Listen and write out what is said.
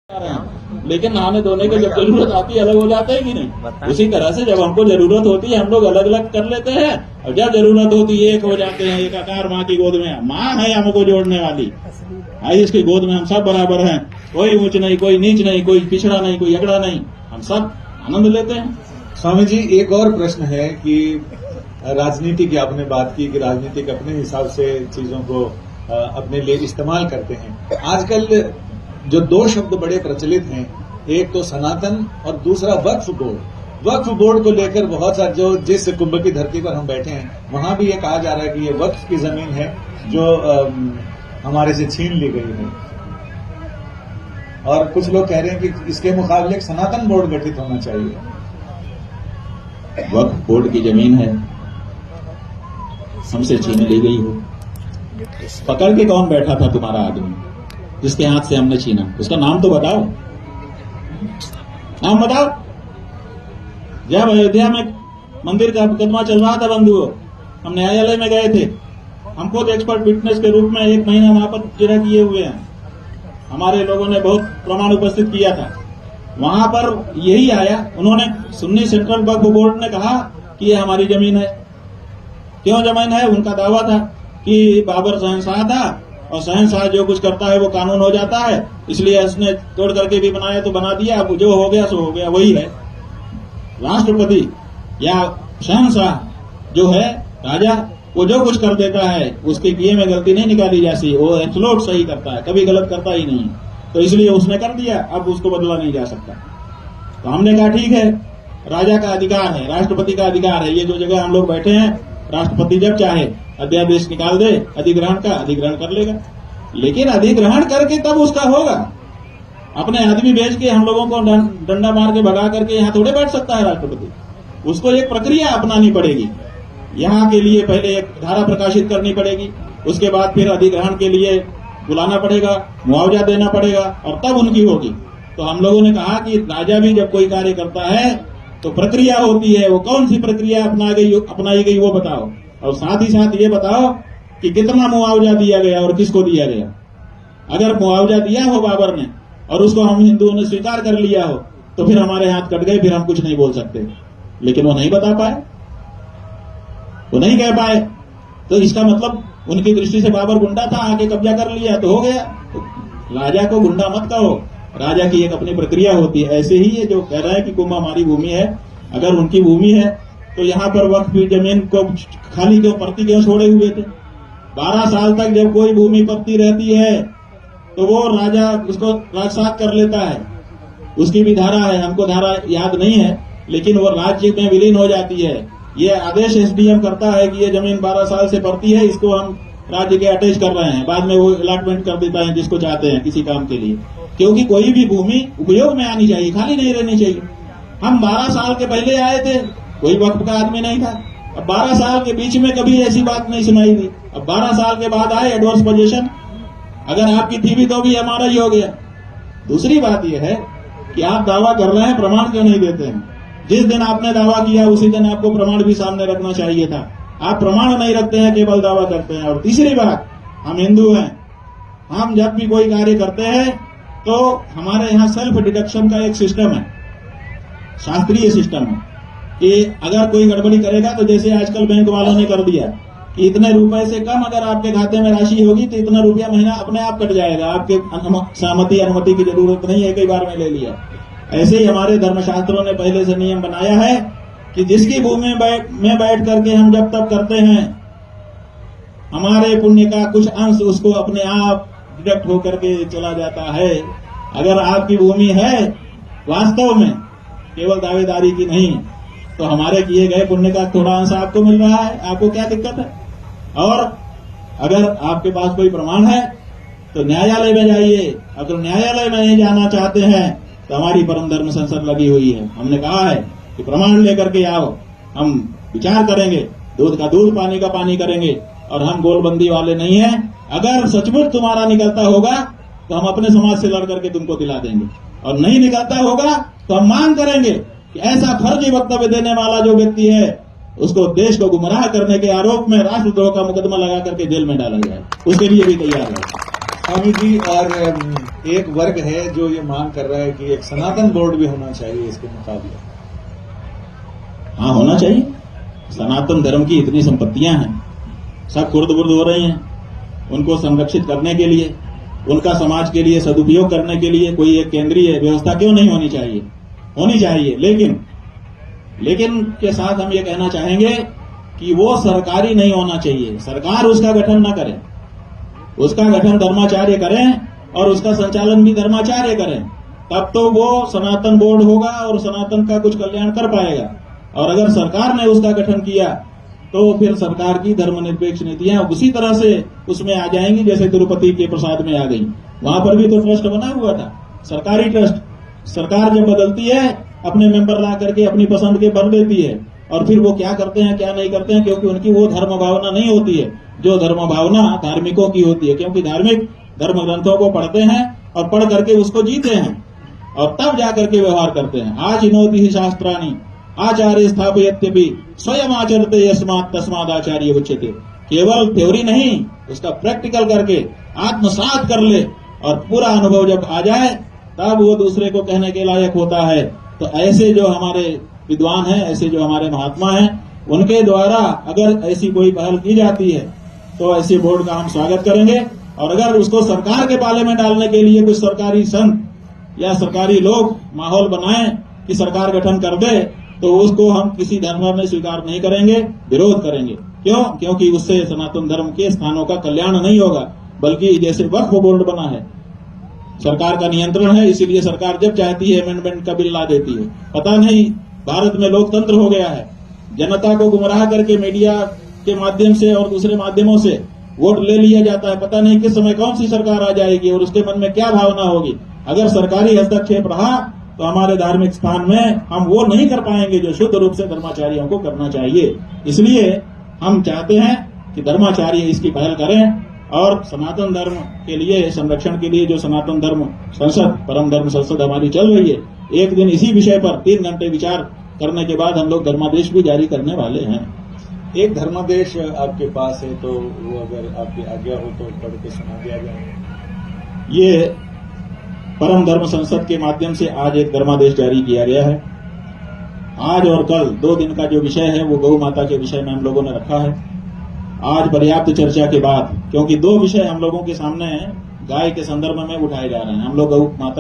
लेकिन नहाने धोने की जब जरूरत आती है अलग हो जाते हैं कि नहीं। उसी तरह से जब हमको जरूरत होती है हम लोग अलग अलग कर लेते हैं, और जब जरूरत होती है एक हो जाते हैं, एक आकार माँ की गोद में। माँ है हमको जोड़ने वाली, आई इसकी गोद में हम सब बराबर हैं, कोई ऊंच नहीं, कोई नीच नहीं, कोई पिछड़ा नहीं, कोई अगड़ा नहीं, हम सब आनंद लेते हैं। स्वामी जी, एक और प्रश्न है कि राजनीति की आपने बात की कि राजनीतिक अपने हिसाब से चीजों को अपने लिए इस्तेमाल करते हैं। आजकल जो दो शब्द बड़े प्रचलित हैं, एक तो सनातन और दूसरा वक्फ बोर्ड। वक्फ बोर्ड को लेकर बहुत सारे, जो जिस कुंभ की धरती पर हम बैठे हैं वहां भी ये कहा जा रहा है कि ये वक्फ की जमीन है जो हमारे से छीन ली गई है, और कुछ लोग कह रहे हैं कि इसके मुकाबले एक सनातन बोर्ड गठित होना चाहिए। वक्फ बोर्ड की जमीन है, हमसे छीन ली गई हो, पकड़ के कौन बैठा था तुम्हारा आदमी जिसके हाथ से हमने छीना? उसका नाम तो बताओ, नाम बताओ। जब अयोध्या में मंदिर का मुकदमा चल रहा था बंधुओं, हम न्यायालय में गए थे, हमको एक्सपर्ट विटनेस के रूप में 1 महीना वहां पर जिरा किए हुए हैं। हमारे लोगों ने बहुत प्रमाण उपस्थित किया था। वहां पर यही आया, उन्होंने सुन्नी सेंट्रल वक्फ बोर्ड ने कहा कि ये हमारी जमीन है। क्यों जमीन है? उनका दावा था कि बाबर शहंशाह था और शहंशाह जो कुछ करता है वो कानून हो जाता है, इसलिए उसने तोड़ करके भी बनाया तो बना दिया, अब जो हो गया सो हो गया, वही है। राष्ट्रपति या शहंशाह जो है राजा, वो जो कुछ कर देता है उसके किए में गलती नहीं निकाली जाती, वो एब्सोल्यूट सही करता है, कभी गलत करता ही नहीं। तो इसलिए उसने कर दिया, अब उसको बदला नहीं जा सकता। तो हमने कहा ठीक है, राजा का अधिकार है, राष्ट्रपति का अधिकार है, ये जो जगह हम लोग बैठे हैं, राष्ट्रपति जब चाहे अध्यादेश निकाल दे अधिग्रहण का, अधिग्रहण कर लेगा। लेकिन अधिग्रहण करके तब उसका होगा, अपने आदमी भेज के हम लोगों को डंडा मार के भगा करके यहाँ थोड़े बैठ सकता है राष्ट्रपति। उसको एक प्रक्रिया अपनानी पड़ेगी। यहाँ के लिए पहले एक धारा प्रकाशित करनी पड़ेगी, उसके बाद फिर अधिग्रहण के लिए बुलाना पड़ेगा, मुआवजा देना पड़ेगा, और तब उनकी होगी। तो हम लोगों ने कहा कि राजा भी जब कोई कार्य करता है तो प्रक्रिया होती है, वो कौन सी प्रक्रिया अपनाई गई वो बताओ, और साथ ही साथ ये बताओ कि कितना मुआवजा दिया गया और किसको दिया गया। अगर मुआवजा दिया हो बाबर ने और उसको हम हिंदुओं ने स्वीकार कर लिया हो तो फिर हमारे हाथ कट गए, फिर हम कुछ नहीं बोल सकते। लेकिन वो नहीं बता पाए, वो नहीं कह पाए, तो इसका मतलब उनकी दृष्टि से बाबर गुंडा था, आके कब्जा कर लिया तो हो गया। तो राजा को गुंडा मत कहो, राजा की एक अपनी प्रक्रिया होती है। ऐसे ही ये जो कह रहा है कि कुंभ हमारी भूमि है, अगर उनकी भूमि है तो यहाँ पर वक्फ की जमीन को खाली क्यों, परती क्यों छोड़े हुए थे? 12 साल तक जब कोई भूमि परती रहती है तो वो राजा उसको राजसात कर लेता है, उसकी भी धारा है, हमको धारा याद नहीं है, लेकिन वो राज्य में विलीन हो जाती है। ये आदेश एसडीएम करता है कि ये जमीन 12 साल से पड़ती है, इसको हम राज्य के अटैच कर रहे हैं, बाद में वो अलॉटमेंट कर देता है जिसको चाहते हैं किसी काम के लिए। क्योंकि कोई भी भूमि उपयोग में आनी चाहिए, खाली नहीं रहनी चाहिए। हम 12 साल के पहले आए थे, कोई वक्फ का आदमी नहीं था। अब 12 साल के बीच में कभी ऐसी बात नहीं सुनाई दी, अब 12 साल के बाद आए एडवर्स पोजीशन, अगर आपकी थी भी तो भी हमारा ही हो गया। दूसरी बात यह है कि आप दावा कर रहे हैं, प्रमाण क्यों नहीं देते हैं? जिस दिन आपने दावा किया उसी दिन आपको प्रमाण भी सामने रखना चाहिए था। आप प्रमाण नहीं रखते हैं, केवल दावा करते हैं। और तीसरी बात, हम हिंदू हैं, हम जब भी कोई कार्य करते हैं तो हमारे यहाँ सेल्फ डिडक्शन का एक सिस्टम है, शास्त्रीय सिस्टम है, कि अगर कोई गड़बड़ी करेगा तो जैसे आजकल बैंक वालों ने कर दिया कि इतने रुपए से कम अगर आपके खाते में राशि होगी तो इतना रुपया महीना अपने आप कट जाएगा, आपके सहमति अनुमति की जरूरत नहीं है, कई बार में ले लिया। ऐसे ही हमारे धर्मशास्त्रों ने पहले से नियम बनाया है कि जिसकी भूमि में बैठ करके हम जब तब करते हैं, हमारे पुण्य का कुछ अंश उसको अपने आप डिडक्ट होकर के चला जाता है। अगर आपकी भूमि है वास्तव में, केवल दावेदारी की नहीं, तो हमारे किए गए पुण्य का थोड़ा अंश आपको मिल रहा है, आपको क्या दिक्कत है? और अगर आपके पास कोई प्रमाण है तो न्यायालय में जाइए, अगर न्यायालय में नहीं जाना चाहते हैं तो हमारी परम धर्म संसद लगी हुई है। हमने कहा है कि प्रमाण लेकर के आओ, हम विचार करेंगे, दूध का दूध पानी का पानी करेंगे, और हम गोलबंदी वाले नहीं हैं। अगर सचमुच तुम्हारा निकलता होगा तो हम अपने समाज से लड़ करके तुमको दिला देंगे, और नहीं निकलता होगा तो हम मांग करेंगे कि ऐसा फर्जी वक्तव्य देने वाला जो व्यक्ति है उसको देश को गुमराह करने के आरोप में राष्ट्रद्रोह का मुकदमा लगा करके जेल में डाला जाए, उसके लिए भी तैयार है। स्वामी जी, और एक वर्ग है जो ये मांग कर रहा है कि एक सनातन बोर्ड भी होना चाहिए इसके मुकाबले। हाँ, होना चाहिए। सनातन धर्म की इतनी संपत्तियां हैं, सब खुर्द बुर्द हो रही हैं। उनको संरक्षित करने के लिए, उनका समाज के लिए सदुपयोग करने के लिए कोई एक केंद्रीय व्यवस्था क्यों नहीं होनी चाहिए? होनी चाहिए, लेकिन के साथ हम ये कहना चाहेंगे कि वो सरकारी नहीं होना चाहिए। सरकार उसका गठन न करे, उसका गठन धर्माचार्य करें और उसका संचालन भी धर्माचार्य करें, तब तो वो सनातन बोर्ड होगा और सनातन का कुछ कल्याण कर पाएगा। और अगर सरकार ने उसका गठन किया तो फिर सरकार की धर्मनिरपेक्ष नीतियां उसी तरह से उसमें आ जाएंगी जैसे तिरुपति के प्रसाद में आ गई। वहां पर भी तो ट्रस्ट बना हुआ था, सरकारी ट्रस्ट। सरकार जब बदलती है अपने मेंबर ला करके अपनी पसंद के भर देती है, और फिर वो क्या करते हैं क्या नहीं करते हैं, क्योंकि उनकी वो धर्म भावना नहीं होती है जो धर्म भावना धार्मिकों की होती है। क्योंकि धार्मिक धर्म ग्रंथों को पढ़ते हैं और पढ़ करके उसको जीते हैं और तब जाकर के व्यवहार करते हैं। आज इनोति ही शास्त्राणी आचार्य स्थापयत्यपि स्वयं आचरते यस्मात् तस्माद् आचार्य उच्यते। केवल थ्योरी नहीं, उसका प्रैक्टिकल करके आत्मसात कर ले और पूरा अनुभव जब आ जाए तब वो दूसरे को कहने के लायक होता है। तो ऐसे जो हमारे विद्वान हैं, ऐसे जो हमारे महात्मा हैं, उनके द्वारा अगर ऐसी कोई पहल की जाती है तो ऐसे बोर्ड का हम स्वागत करेंगे। और अगर उसको सरकार के पाले में डालने के लिए कुछ सरकारी संघ या सरकारी लोग माहौल बनाएं कि सरकार गठन कर दे, तो उसको हम किसी धर्म में स्वीकार नहीं करेंगे, विरोध करेंगे। क्यों? क्योंकि उससे सनातन धर्म के स्थानों का कल्याण नहीं होगा, बल्कि जैसे वक्फ बोर्ड बना है, सरकार का नियंत्रण है, इसीलिए सरकार जब चाहती है अमेंडमेंट का बिल ला देती है। पता नहीं भारत में लोकतंत्र हो गया है, जनता को गुमराह करके मीडिया के माध्यम से और दूसरे माध्यमों से वोट ले लिया जाता है। पता नहीं किस समय कौन सी सरकार आ जाएगी और उसके मन में क्या भावना होगी। अगर सरकारी हस्तक्षेप रहा तो हमारे धार्मिक स्थान में हम वो नहीं कर पाएंगे जो शुद्ध रूप से धर्माचार्यों को करना चाहिए। इसलिए हम चाहते हैं कि धर्माचार्य इसकी पहल करें और सनातन धर्म के लिए संरक्षण के लिए जो सनातन धर्म संसद, परम धर्म संसद हमारी चल रही है, एक दिन इसी विषय पर 3 घंटे विचार करने के बाद हम लोग धर्मादेश भी जारी करने वाले हैं। एक धर्मादेश आपके पास है, तो वो अगर आपकी आज्ञा हो तो पढ़ के सुना दिया जाए। ये परम धर्म संसद के माध्यम से आज एक धर्मादेश जारी किया गया है। आज और कल 2 दिन का जो विषय है वो गौ माता के विषय में हम लोगों ने रखा है। आज पर्याप्त चर्चा के बाद, क्योंकि 2 विषय हम लोगों के सामने गाय के संदर्भ में उठाए जा रहे हैं, हम लोग गौ माता